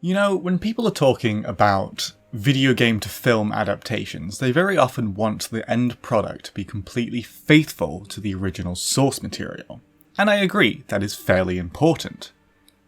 You know, when people are talking about video game to film adaptations, they very often want the end product to be completely faithful to the original source material. And I agree, that is fairly important.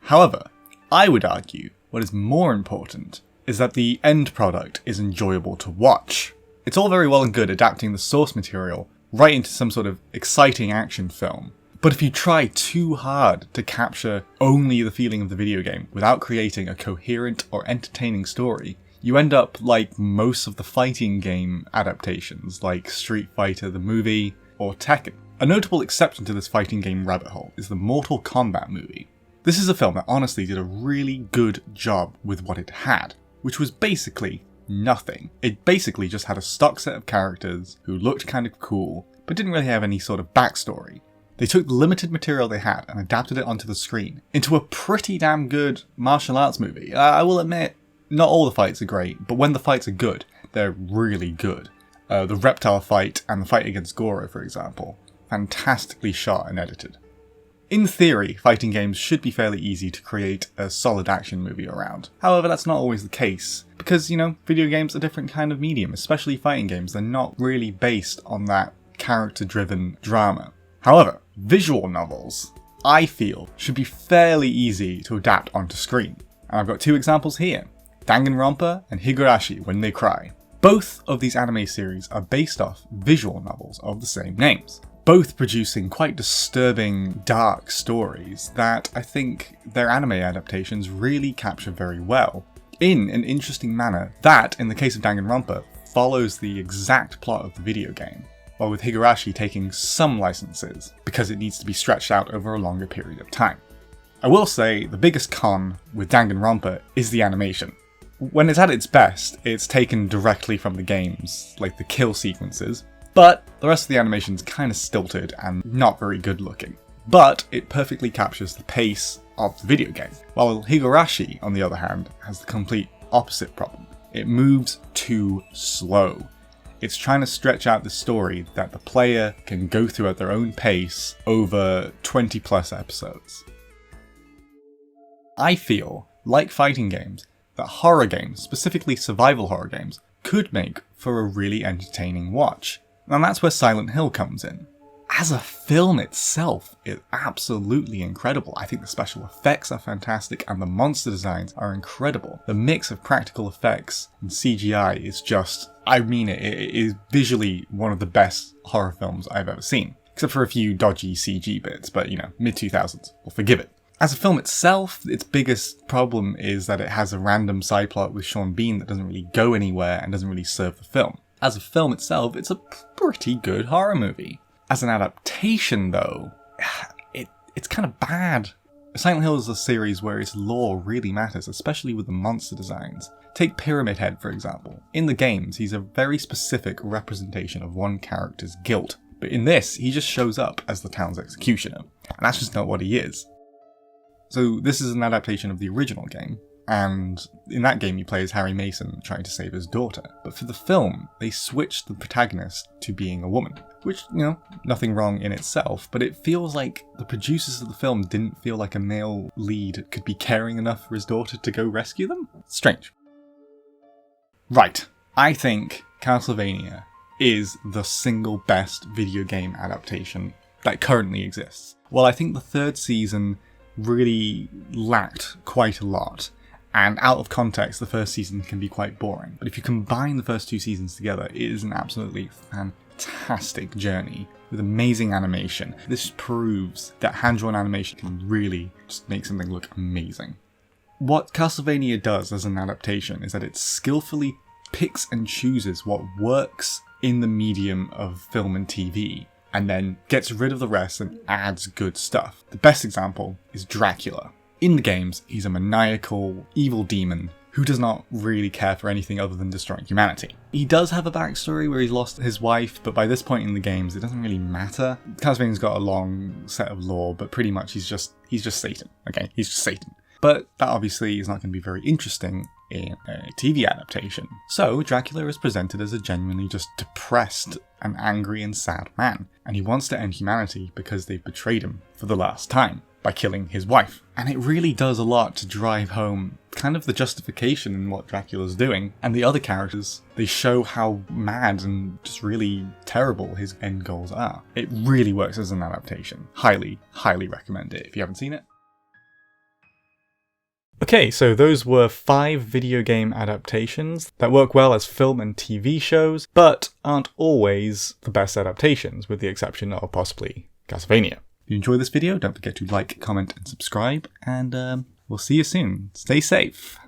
However, I would argue what is more important is that the end product is enjoyable to watch. It's all very well and good adapting the source material right into some sort of exciting action film, but if you try too hard to capture only the feeling of the video game without creating a coherent or entertaining story, you end up like most of the fighting game adaptations, like Street Fighter the movie or Tekken. A notable exception to this fighting game rabbit hole is the Mortal Kombat movie. This is a film that honestly did a really good job with what it had, which was basically nothing. It basically just had a stock set of characters who looked kind of cool, but didn't really have any sort of backstory. They took the limited material they had and adapted it onto the screen into a pretty damn good martial arts movie. I will admit, not all the fights are great, but when the fights are good, they're really good. The reptile fight and the fight against Koro, for example, fantastically shot and edited. In theory, fighting games should be fairly easy to create a solid action movie around. However, that's not always the case, because, video games are a different kind of medium, especially fighting games. They're not really based on that character-driven drama. However, visual novels, I feel, should be fairly easy to adapt onto screen. And I've got two examples here, Danganronpa and Higurashi When They Cry. Both of these anime series are based off visual novels of the same names, both producing quite disturbing, dark stories that I think their anime adaptations really capture very well, in an interesting manner that, in the case of Danganronpa, follows the exact plot of the video game, while with Higurashi taking some licenses, because it needs to be stretched out over a longer period of time. I will say, the biggest con with Danganronpa is the animation. When it's at its best, it's taken directly from the games, like the kill sequences, but the rest of the animation's kinda stilted and not very good looking. But it perfectly captures the pace of the video game, while Higurashi, on the other hand, has the complete opposite problem. It moves too slow. It's trying to stretch out the story that the player can go through at their own pace over 20 plus episodes. I feel, like fighting games, that horror games, specifically survival horror games, could make for a really entertaining watch. And that's where Silent Hill comes in. As a film itself, it's absolutely incredible. I think the special effects are fantastic and the monster designs are incredible. The mix of practical effects and CGI is just, it is visually one of the best horror films I've ever seen. Except for a few dodgy CG bits, but mid-2000s, we'll forgive it. As a film itself, its biggest problem is that it has a random side plot with Sean Bean that doesn't really go anywhere and doesn't really serve the film. As a film itself, it's a pretty good horror movie. As an adaptation, though, it's kind of bad. Silent Hill is a series where its lore really matters, especially with the monster designs. Take Pyramid Head, for example. In the games, he's a very specific representation of one character's guilt, but in this, he just shows up as the town's executioner, and that's just not what he is. So this is an adaptation of the original game, and in that game you play as Harry Mason trying to save his daughter. But for the film, they switched the protagonist to being a woman. Which, nothing wrong in itself, but it feels like the producers of the film didn't feel like a male lead could be caring enough for his daughter to go rescue them? Strange. Right, I think Castlevania is the single best video game adaptation that currently exists. While I think the third season really lacked quite a lot, and out of context the first season can be quite boring, but if you combine the first two seasons together, it is an absolutely fantastic journey with amazing animation. This proves that hand-drawn animation can really just make something look amazing. What Castlevania does as an adaptation is that it skillfully picks and chooses what works in the medium of film and TV, and then gets rid of the rest and adds good stuff. The best example is Dracula. In the games, he's a maniacal, evil demon who does not really care for anything other than destroying humanity. He does have a backstory where he's lost his wife, but by this point in the games, it doesn't really matter. Castlevania's got a long set of lore, but pretty much he's just Satan. Okay, he's just Satan. But that obviously is not going to be very interesting in a TV adaptation. So Dracula is presented as a genuinely just depressed and angry and sad man, and he wants to end humanity because they've betrayed him for the last time. by killing his wife. And it really does a lot to drive home kind of the justification in what Dracula's doing. And the other characters, they show how mad and just really terrible his end goals are. It really works as an adaptation. Highly, highly recommend it if you haven't seen it. Okay, so those were 5 video game adaptations that work well as film and TV shows, but aren't always the best adaptations, with the exception of possibly Castlevania. If you enjoyed this video, don't forget to like, comment, and subscribe, and we'll see you soon. Stay safe!